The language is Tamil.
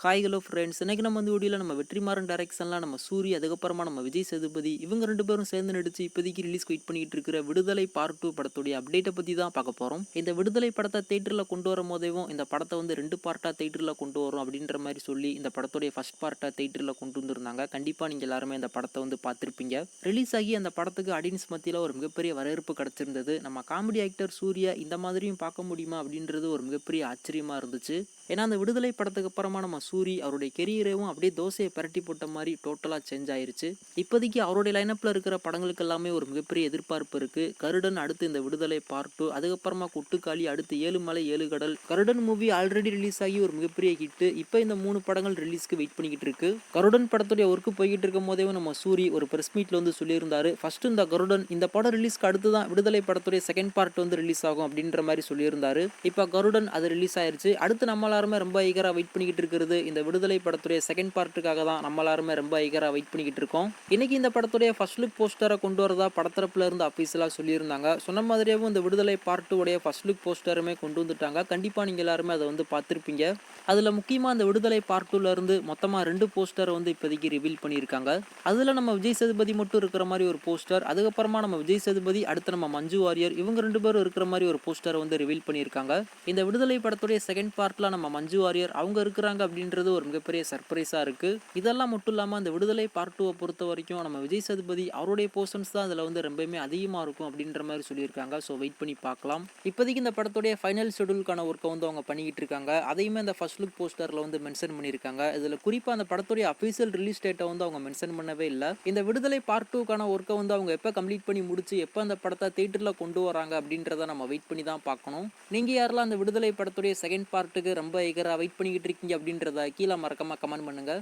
ஹாய் ஹலோ ஃப்ரெண்ட்ஸ், இன்னைக்கு நம்ம வந்து வீடியோவில் நம்ம வெற்றிமாறன் டைரக்ஷன்லாம் நம்ம சூரி, அதுக்கப்புறமா நம்ம விஜய் சேதுபதி இவங்க 2 பேரும் சேர்ந்து நடிச்சு இப்போதைக்கு ரிலீஸ் வெயிட் பண்ணிட்டு இருக்கிற விடுதலை பார்ட் 2 படத்துடைய அப்டேட்டை பற்றி தான் பார்க்க போகிறோம். இந்த விடுதலை படத்தை தேட்டரில் கொண்டு வரும் போதேவும் இந்த படத்தை வந்து 2 பார்ட்டாக தேட்டரில் கொண்டு வரும் அப்படின்ற மாதிரி சொல்லி இந்த படத்துடைய ஃபர்ஸ்ட் பார்ட்டாக தேட்டரில் கொண்டு வந்திருந்தாங்க. கண்டிப்பாக நீங்கள் எல்லாருமே இந்த படத்தை வந்து பார்த்துருப்பீங்க. ரிலீஸ் ஆகி அந்த படத்துக்கு ஆடியன்ஸ் மத்தியில் ஒரு மிகப்பெரிய வரவேற்பு கிடச்சிருந்தது. நம்ம காமெடி ஆக்டர் சூர்யா இந்த மாதிரியும் பார்க்க முடியுமா அப்படின்றது ஒரு மிகப்பெரிய ஆச்சரியமாக இருந்துச்சு. ஏன்னா அந்த விடுதலை படத்துக்கு அப்புறமா நம்ம சூரி அவருடைய கெரியரையும் அப்படியே தோசையை பரட்டி போட்ட மாதிரி டோட்டலாக சேஞ்ச் ஆயிருச்சு. இப்போதைக்கு அவருடைய லைனப்பில் இருக்கிற படங்களுக்கு எல்லாமே ஒரு மிகப்பெரிய எதிர்பார்ப்பு இருக்கு. கருடன் அடுத்து இந்த விடுதலை பார்ட் 2, அதுக்கப்புறமா கொட்டுக்காளி, அடுத்து 7 மலை 7 கடல். கருடன் மூவி ஆல்ரெடி ரிலீஸ் ஆகி ஒரு மிகப்பெரிய ஹிட். இப்போ இந்த 3 படங்கள் ரிலீஸ்க்கு வெயிட் பண்ணிக்கிட்டு இருக்கு. கருடன் படத்துடைய ஒர்க்கு போய்கிட்டு இருக்கும் போதே நம்ம சூரி ஒரு பிரஸ் மீட்ல வந்து சொல்லியிருந்தாரு, ஃபர்ஸ்ட் இந்த கருடன் இந்த படம் ரிலீஸ்க்கு அடுத்து தான் விடுதலை படத்துடைய செகண்ட் பார்ட் வந்து ரிலீஸ் ஆகும் அப்படின்ற மாதிரி சொல்லியிருந்தாரு. இப்போ கருடன் அது ரிலீஸ் ஆயிருச்சு. அடுத்து நம்ம எல்லாருமே ரொம்ப ஈகரா வெயிட் பண்ணிக்கிட்டு இருக்கிறது இந்த விடுதலை படத்துடைய செகண்ட் பார்ட்டுக்காக தான். நம்ம எல்லாருமே ரொம்ப ஈகரா வெயிட் பண்ணிக்கிட்டு இருக்கோம். இன்னைக்கு இந்த படத்துடைய ஃபர்ஸ்ட் லுக் போஸ்டரை கொண்டு வரதா படத்தரப்புல இருந்து அஃபீஷியலா சொல்லியிருந்தாங்க. சொன்ன மாதிரியாகவும் இந்த விடுதலை பார்ட் 2 உடைய ஃபர்ஸ்ட் லுக் போஸ்டருமே கொண்டு வந்துட்டாங்க. கண்டிப்பா நீங்க எல்லாருமே அதை வந்து பார்த்திருப்பீங்க. அதுல முக்கியமா இந்த விடுதலை பார்ட் 2ல இருந்து மொத்தமா 2 போஸ்டரை வந்து இப்போதைக்கு ரிவீல் பண்ணியிருக்காங்க. அதுல நம்ம விஜய் சேதுபதி மட்டும் இருக்கிற மாதிரி ஒரு போஸ்டர், அதுக்கப்புறமா நம்ம விஜய் சேதுபதி, அடுத்து நம்ம மஞ்சு வாரியர் இவங்க 2 பேரும் இருக்கிற மாதிரி ஒரு போஸ்டரை வந்து ரிவீல் பண்ணியிருக்காங்க. இந்த விடுதலை படத்துடைய செகண்ட் பார்ட்ல நம்ம மஞ்சு வாரியர் அவங்க இருக்கிறாங்க அப்படின்றது ஒரு மிகப்பெரிய சர்ப்ரைஸா இருக்கு. இதெல்லாம் மட்டும் இல்லாம அந்த விடுதலை பார்ட் 2 பொறுத்த வரைக்கும் நம்ம விஜய் சேதுபதி அவருடைய போர்ஷன்ஸ் தான் அதுல வந்து ரொம்பவுமே அதிகமா இருக்கும் அப்படின்ற மாதிரி சொல்லியிருக்காங்க. ஸோ வெயிட் பண்ணி பார்க்கலாம். இப்போதைக்கு இந்த படத்துடைய ஃபைனல் ஷெட்யூலுக்கான ஒர்க்கை வந்து அவங்க பண்ணிக்கிட்டு இருக்காங்க. அதையுமே அந்த ஃபர்ஸ்ட் லுக் போஸ்டர்ல வந்து மென்ஷன் பண்ணியிருக்காங்க. இதுல குறிப்பா அந்த படத்துடைய அஃபீஷியல் ரிலீஸ் டேட்டை வந்து அவங்க மென்ஷன் பண்ணவே இல்லை. இந்த விடுதலை பார்ட் 2க்கான ஒர்க்கை வந்து அவங்க எப்போ கம்ப்ளீட் பண்ணி முடிச்சு எப்போ அந்த படத்தை தியேட்டர்ல கொண்டு வராங்க அப்படின்றத நம்ம வெயிட் பண்ணி தான் பார்க்கணும். நீங்க யாரெல்லாம் அந்த விடுதலை படத்துடைய செகண்ட் பார்ட்டுக்கு ரொம்ப ஈகரா வெயிட் பண்ணிக்கிட்டு இருக்கீங்க அப்படின்றத கீழே மறக்காம கமெண்ட் பண்ணுங்க.